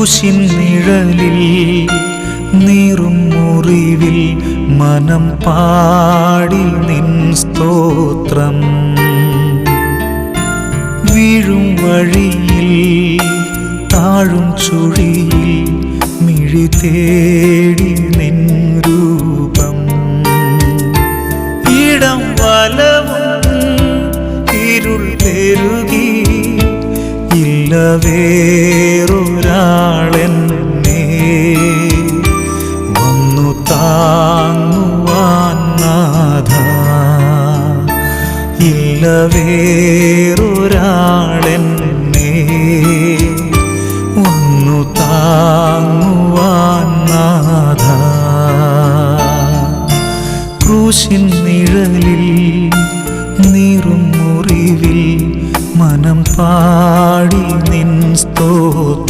ക്രൂശിൻ നിഴലിൽ നീറും മുറിവിൽ മനം പാടി നിൻ സ്തോത്രം. വീഴും വഴിയിൽ താഴും ചുഴിയിൽ മിഴി തേടി നിൻ രൂപം. ഇടം വലവും ഇരുൾ പെരുകി ഇല്ല വേറൊരാളെന്നെ വന്നു താങ്ങുവാൻ നാഥ. ഇല്ല വേറൊരാളെന്നെ വന്നു താങ്ങുവാൻ നാഥ. ക്രൂശിൻ നിഴലിൽ നീറും മുറിവിൽ മനം പാടി നിൻ സ്തോത്രം.